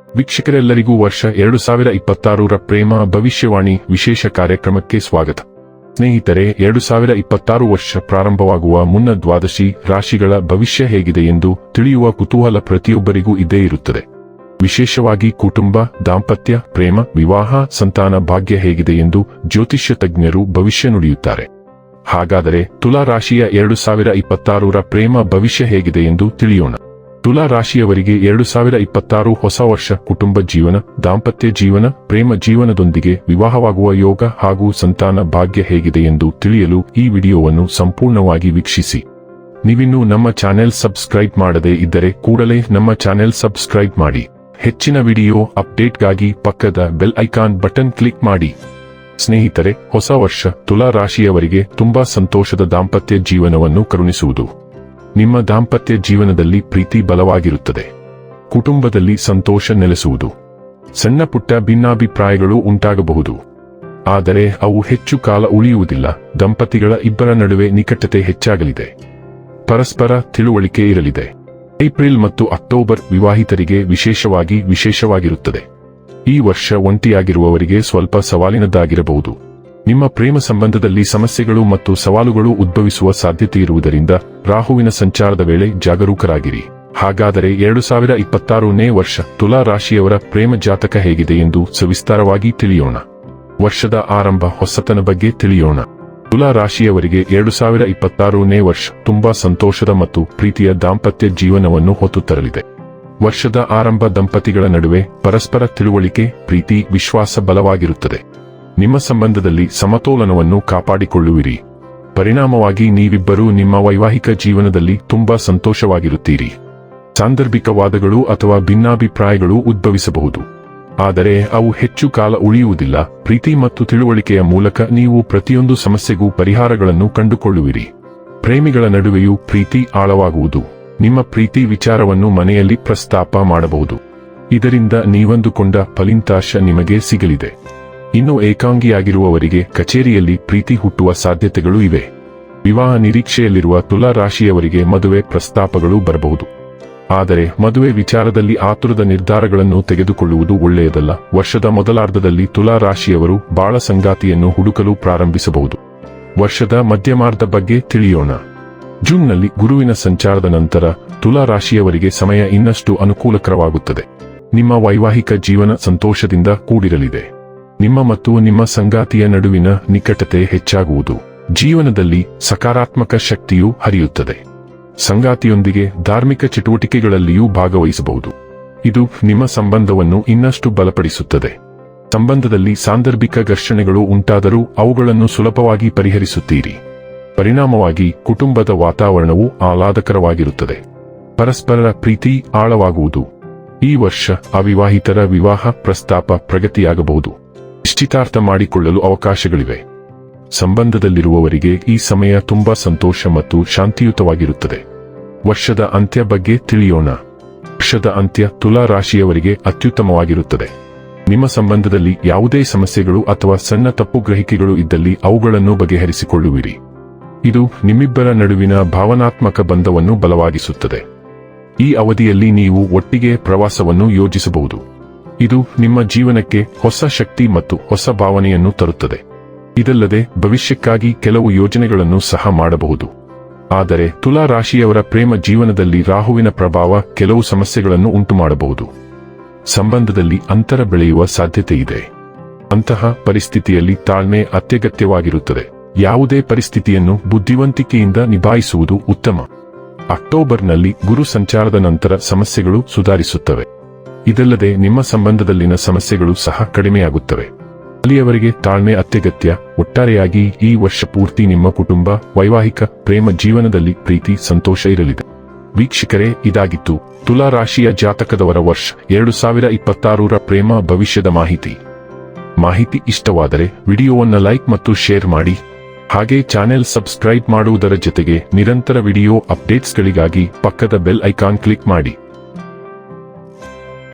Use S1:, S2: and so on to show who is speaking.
S1: ವೀಕ್ಷಕರೆಲ್ಲರಿಗೂ ವರ್ಷ 2026ರ ಪ್ರೇಮ ಭವಿಷ್ಯವಾಣಿ ವಿಶೇಷ ಕಾರ್ಯಕ್ರಮಕ್ಕೆ ಸ್ವಾಗತ. ಸ್ನೇಹಿತರೆ, 2026 ವರ್ಷ ಪ್ರಾರಂಭವಾಗುವ ಮುನ್ನ ದ್ವಾದಶಿ ರಾಶಿಗಳ ಭವಿಷ್ಯ ಹೇಗಿದೆ ಎಂದು ತಿಳಿಯುವ ಕುತೂಹಲ ಪ್ರತಿಯೊಬ್ಬರಿಗೂ ಇದ್ದೇ ಇರುತ್ತದೆ. ವಿಶೇಷವಾಗಿ ಕುಟುಂಬ, ದಾಂಪತ್ಯ, ಪ್ರೇಮ, ವಿವಾಹ, ಸಂತಾನ ಭಾಗ್ಯ ಹೇಗಿದೆ ಎಂದು ಜ್ಯೋತಿಷ್ಯ ತಜ್ಞರು ಭವಿಷ್ಯ ನುಡಿಯುತ್ತಾರೆ. ಹಾಗಾದರೆ ತುಲಾ ರಾಶಿಯ 2026ರ ಪ್ರೇಮ ಭವಿಷ್ಯ ಹೇಗಿದೆ ಎಂದು ತಿಳಿಯೋಣ. ತುಲಾ ರಾಶಿಯವರಿಗೆ 2026 ಹೊಸ ವರ್ಷ ಕುಟುಂಬ ಜೀವನ, ದಾಂಪತ್ಯ ಜೀವನ, ಪ್ರೇಮ ಜೀವನದೊಂದಿಗೆ ವಿವಾಹವಾಗುವ ಯೋಗ ಹಾಗೂ ಸಂತಾನ ಭಾಗ್ಯ ಹೇಗಿದೆ ಎಂದು ತಿಳಿಯಲು ಈ ವಿಡಿಯೋವನ್ನು ಸಂಪೂರ್ಣವಾಗಿ ವೀಕ್ಷಿಸಿ. ನೀವಿನ್ನೂ ನಮ್ಮ ಚಾನೆಲ್ ಸಬ್ಸ್ಕ್ರೈಬ್ ಮಾಡದೇ ಇದ್ದರೆ ಕೂಡಲೇ ನಮ್ಮ ಚಾನೆಲ್ ಸಬ್ಸ್ಕ್ರೈಬ್ ಮಾಡಿ. ಹೆಚ್ಚಿನ ವಿಡಿಯೋ ಅಪ್ಡೇಟ್ಗಾಗಿ ಪಕ್ಕದ ಬೆಲ್ ಐಕಾನ್ ಬಟನ್ ಕ್ಲಿಕ್ ಮಾಡಿ. ಸ್ನೇಹಿತರೆ, ಹೊಸ ವರ್ಷ ತುಲಾ ರಾಶಿಯವರಿಗೆ ತುಂಬಾ ಸಂತೋಷದ ದಾಂಪತ್ಯ ಜೀವನವನ್ನು ಕರುಣಿಸುವುದು. ನಿಮ್ಮ ದಾಂಪತ್ಯ ಜೀವನದಲ್ಲಿ ಪ್ರೀತಿ ಬಲವಾಗಿರುತ್ತದೆ. ಕುಟುಂಬದಲ್ಲಿ ಸಂತೋಷ ನೆಲೆಸುವುದು. ಸಣ್ಣ ಪುಟ್ಟ ಭಿನ್ನಾಭಿಪ್ರಾಯಗಳು ಉಂಟಾಗಬಹುದು, ಆದರೆ ಅವು ಹೆಚ್ಚು ಕಾಲ ಉಳಿಯುವುದಿಲ್ಲ. ದಂಪತಿಗಳ ಇಬ್ಬರ ನಡುವೆ ನಿಕಟತೆ ಹೆಚ್ಚಾಗಲಿದೆ. ಪರಸ್ಪರ ತಿಳುವಳಿಕೆ ಇರಲಿದೆ. ಏಪ್ರಿಲ್ ಮತ್ತು ಅಕ್ಟೋಬರ್ ವಿವಾಹಿತರಿಗೆ ವಿಶೇಷವಾಗಿರುತ್ತದೆ. ಈ ವರ್ಷ ಒಂಟಿಯಾಗಿರುವವರಿಗೆ ಸ್ವಲ್ಪ ಸವಾಲಿನದ್ದಾಗಿರಬಹುದು. ನಿಮ್ಮ ಪ್ರೇಮ ಸಂಬಂಧದಲ್ಲಿ ಸಮಸ್ಯೆಗಳು ಮತ್ತು ಸವಾಲುಗಳು ಉದ್ಭವಿಸುವ ಸಾಧ್ಯತೆ ಇರುವುದರಿಂದ ರಾಹುವಿನ ಸಂಚಾರದ ವೇಳೆ ಜಾಗರೂಕರಾಗಿರಿ. ಹಾಗಾದರೆ 2026ನೇ ವರ್ಷ ತುಲಾ ರಾಶಿಯವರ ಪ್ರೇಮ ಜಾತಕ ಹೇಗಿದೆ ಎಂದು ಸವಿಸ್ತಾರವಾಗಿ ತಿಳಿಯೋಣ. ವರ್ಷದ ಆರಂಭ, ಹೊಸತನ ಬಗ್ಗೆ ತಿಳಿಯೋಣ. ತುಲಾ ರಾಶಿಯವರಿಗೆ 2026ನೇ ವರ್ಷ ತುಂಬಾ ಸಂತೋಷದ ಮತ್ತು ಪ್ರೀತಿಯ ದಾಂಪತ್ಯ ಜೀವನವನ್ನು ಹೊತ್ತು ತರಲಿದೆ. ವರ್ಷದ ಆರಂಭ ದಂಪತಿಗಳ ನಡುವೆ ಪರಸ್ಪರ ತಿಳುವಳಿಕೆ, ಪ್ರೀತಿ, ವಿಶ್ವಾಸ ಬಲವಾಗಿರುತ್ತದೆ. ನಿಮ್ಮ ಸಂಬಂಧದಲ್ಲಿ ಸಮತೋಲನವನ್ನು ಕಾಪಾಡಿಕೊಳ್ಳುವಿರಿ. ಪರಿಣಾಮವಾಗಿ ನೀವಿಬ್ಬರೂ ನಿಮ್ಮ ವೈವಾಹಿಕ ಜೀವನದಲ್ಲಿ ತುಂಬಾ ಸಂತೋಷವಾಗಿರುತ್ತೀರಿ. ಸಾಂದರ್ಭಿಕ ವಾದಗಳು ಅಥವಾ ಭಿನ್ನಾಭಿಪ್ರಾಯಗಳು ಉದ್ಭವಿಸಬಹುದು, ಆದರೆ ಅವು ಹೆಚ್ಚು ಕಾಲ ಉಳಿಯುವುದಿಲ್ಲ. ಪ್ರೀತಿ ಮತ್ತು ತಿಳುವಳಿಕೆಯ ಮೂಲಕ ನೀವು ಪ್ರತಿಯೊಂದು ಸಮಸ್ಯೆಗೂ ಪರಿಹಾರಗಳನ್ನು ಕಂಡುಕೊಳ್ಳುವಿರಿ. ಪ್ರೇಮಿಗಳ ನಡುವೆಯೂ ಪ್ರೀತಿ ಆಳವಾಗುವುದು. ನಿಮ್ಮ ಪ್ರೀತಿ ವಿಚಾರವನ್ನು ಮನೆಯಲ್ಲಿ ಪ್ರಸ್ತಾಪ ಮಾಡಬಹುದು. ಇದರಿಂದ ನೀವಂದುಕೊಂಡ ಫಲಿತಾಂಶ ನಿಮಗೆ ಸಿಗಲಿದೆ. ಇನ್ನು ಏಕಾಂಗಿಯಾಗಿರುವವರಿಗೆ ಕಚೇರಿಯಲ್ಲಿ ಪ್ರೀತಿ ಹುಟ್ಟುವ ಸಾಧ್ಯತೆಗಳು ಇವೆ. ವಿವಾಹ ನಿರೀಕ್ಷೆಯಲ್ಲಿರುವ ತುಲಾ ರಾಶಿಯವರಿಗೆ ಮದುವೆ ಪ್ರಸ್ತಾಪಗಳು ಬರಬಹುದು, ಆದರೆ ಮದುವೆ ವಿಚಾರದಲ್ಲಿ ಆತುರದ ನಿರ್ಧಾರಗಳನ್ನು ತೆಗೆದುಕೊಳ್ಳುವುದು ಒಳ್ಳೆಯದಲ್ಲ. ವರ್ಷದ ಮೊದಲಾರ್ಧದಲ್ಲಿ ತುಲಾ ರಾಶಿಯವರು ಬಾಳ ಸಂಗಾತಿಯನ್ನು ಹುಡುಕಲು ಪ್ರಾರಂಭಿಸಬಹುದು. ವರ್ಷದ ಮಧ್ಯಮಾರ್ಧ ಬಗ್ಗೆ ತಿಳಿಯೋಣ. ಜೂನ್ನಲ್ಲಿ ಗುರುವಿನ ಸಂಚಾರದ ನಂತರ ತುಲಾ ರಾಶಿಯವರಿಗೆ ಸಮಯ ಇನ್ನಷ್ಟು ಅನುಕೂಲಕರವಾಗುತ್ತದೆ. ನಿಮ್ಮ ವೈವಾಹಿಕ ಜೀವನ ಸಂತೋಷದಿಂದ ಕೂಡಿರಲಿದೆ. ನಿಮ್ಮ ಮತ್ತು ನಿಮ್ಮ ಸಂಗಾತಿಯ ನಡುವಿನ ನಿಕಟತೆ ಹೆಚ್ಚಾಗುವುದು. ಜೀವನದಲ್ಲಿ ಸಕಾರಾತ್ಮಕ ಶಕ್ತಿಯು ಹರಿಯುತ್ತದೆ. ಸಂಗಾತಿಯೊಂದಿಗೆ ಧಾರ್ಮಿಕ ಚಟುವಟಿಕೆಗಳಲ್ಲಿಯೂ ಭಾಗವಹಿಸಬಹುದು. ಇದು ನಿಮ್ಮ ಸಂಬಂಧವನ್ನು ಇನ್ನಷ್ಟು ಬಲಪಡಿಸುತ್ತದೆ. ಸಂಬಂಧದಲ್ಲಿ ಸಾಂದರ್ಭಿಕ ಘರ್ಷಣೆಗಳು ಉಂಟಾದರೂ ಅವುಗಳನ್ನು ಸುಲಭವಾಗಿ ಪರಿಹರಿಸುತ್ತೀರಿ. ಪರಿಣಾಮವಾಗಿ ಕುಟುಂಬದ ವಾತಾವರಣವು ಆಹ್ಲಾದಕರವಾಗಿರುತ್ತದೆ. ಪರಸ್ಪರರ ಪ್ರೀತಿ ಆಳವಾಗುವುದು. ಈ ವರ್ಷ ಅವಿವಾಹಿತರ ವಿವಾಹ ಪ್ರಸ್ತಾಪ ಪ್ರಗತಿಯಾಗಬಹುದು. ನಿಶ್ಚಿತಾರ್ಥ ಮಾಡಿಕೊಳ್ಳಲು ಅವಕಾಶಗಳಿವೆ. ಸಂಬಂಧದಲ್ಲಿರುವವರಿಗೆ ಈ ಸಮಯ ತುಂಬಾ ಸಂತೋಷ ಮತ್ತು ಶಾಂತಿಯುತವಾಗಿರುತ್ತದೆ. ವರ್ಷದ ಅಂತ್ಯ ಬಗ್ಗೆ ತಿಳಿಯೋಣ. ವರ್ಷದ ಅಂತ್ಯ ತುಲಾ ರಾಶಿಯವರಿಗೆ ಅತ್ಯುತ್ತಮವಾಗಿರುತ್ತದೆ. ನಿಮ್ಮ ಸಂಬಂಧದಲ್ಲಿ ಯಾವುದೇ ಸಮಸ್ಯೆಗಳು ಅಥವಾ ಸಣ್ಣ ತಪ್ಪುಗ್ರಹಿಕೆಗಳು ಇದ್ದಲ್ಲಿ ಅವುಗಳನ್ನು ಬಗೆಹರಿಸಿಕೊಳ್ಳುವಿರಿ. ಇದು ನಿಮ್ಮಿಬ್ಬರ ನಡುವಿನ ಭಾವನಾತ್ಮಕ ಬಂಧವನ್ನು ಬಲವಾಗಿಸುತ್ತದೆ. ಈ ಅವಧಿಯಲ್ಲಿ ನೀವು ಒಟ್ಟಿಗೆ ಪ್ರವಾಸವನ್ನು ಯೋಜಿಸಬಹುದು. ಇದು ನಿಮ್ಮ ಜೀವನಕ್ಕೆ ಹೊಸ ಶಕ್ತಿ ಮತ್ತು ಹೊಸ ಭಾವನೆಯನ್ನು ತರುತ್ತದೆ. ಇದಲ್ಲದೆ ಭವಿಷ್ಯಕ್ಕಾಗಿ ಕೆಲವು ಯೋಜನೆಗಳನ್ನು ಸಹ ಮಾಡಬಹುದು. ಆದರೆ ತುಲಾ ರಾಶಿಯವರ ಪ್ರೇಮ ಜೀವನದಲ್ಲಿ ರಾಹುವಿನ ಪ್ರಭಾವ ಕೆಲವು ಸಮಸ್ಯೆಗಳನ್ನು ಉಂಟುಮಾಡಬಹುದು. ಸಂಬಂಧದಲ್ಲಿ ಅಂತರ ಬೆಳೆಯುವ ಸಾಧ್ಯತೆ ಇದೆ. ಅಂತಹ ಪರಿಸ್ಥಿತಿಯಲ್ಲಿ ತಾಳ್ಮೆ ಅತ್ಯಗತ್ಯವಾಗಿರುತ್ತದೆ. ಯಾವುದೇ ಪರಿಸ್ಥಿತಿಯನ್ನು ಬುದ್ಧಿವಂತಿಕೆಯಿಂದ ನಿಭಾಯಿಸುವುದು ಉತ್ತಮ. ಅಕ್ಟೋಬರ್ನಲ್ಲಿ ಗುರು ಸಂಚಾರದ ನಂತರ ಸಮಸ್ಯೆಗಳು ಸುಧಾರಿಸುತ್ತವೆ. ಇದಲ್ಲದೆ ನಿಮ್ಮ ಸಂಬಂಧದಲ್ಲಿನ ಸಮಸ್ಯೆಗಳು ಸಹ ಕಡಿಮೆಯಾಗುತ್ತವೆ. ಅಲ್ಲಿಯವರೆಗೆ ತಾಳ್ಮೆ ಅತ್ಯಗತ್ಯ. ಒಟ್ಟಾರೆಯಾಗಿ ಈ ವರ್ಷ ಪೂರ್ತಿ ನಿಮ್ಮ ಕುಟುಂಬ, ವೈವಾಹಿಕ, ಪ್ರೇಮ ಜೀವನದಲ್ಲಿ ಪ್ರೀತಿ, ಸಂತೋಷ ಇರಲಿದೆ. ವೀಕ್ಷಕರೇ, ಇದಾಗಿತ್ತು ತುಲಾ ರಾಶಿಯ ಜಾತಕದವರ ವರ್ಷ 2026ರ ಪ್ರೇಮ ಭವಿಷ್ಯದ ಮಾಹಿತಿ ಇಷ್ಟವಾದರೆ ವಿಡಿಯೋವನ್ನು ಲೈಕ್ ಮತ್ತು ಶೇರ್ ಮಾಡಿ. ಹಾಗೆ ಚಾನೆಲ್ ಸಬ್ಸ್ಕ್ರೈಬ್ ಮಾಡುವುದರ ಜೊತೆಗೆ ನಿರಂತರ ವಿಡಿಯೋ ಅಪ್ಡೇಟ್ಸ್ಗಳಿಗಾಗಿ ಪಕ್ಕದ ಬೆಲ್ ಐಕಾನ್ ಕ್ಲಿಕ್ ಮಾಡಿ.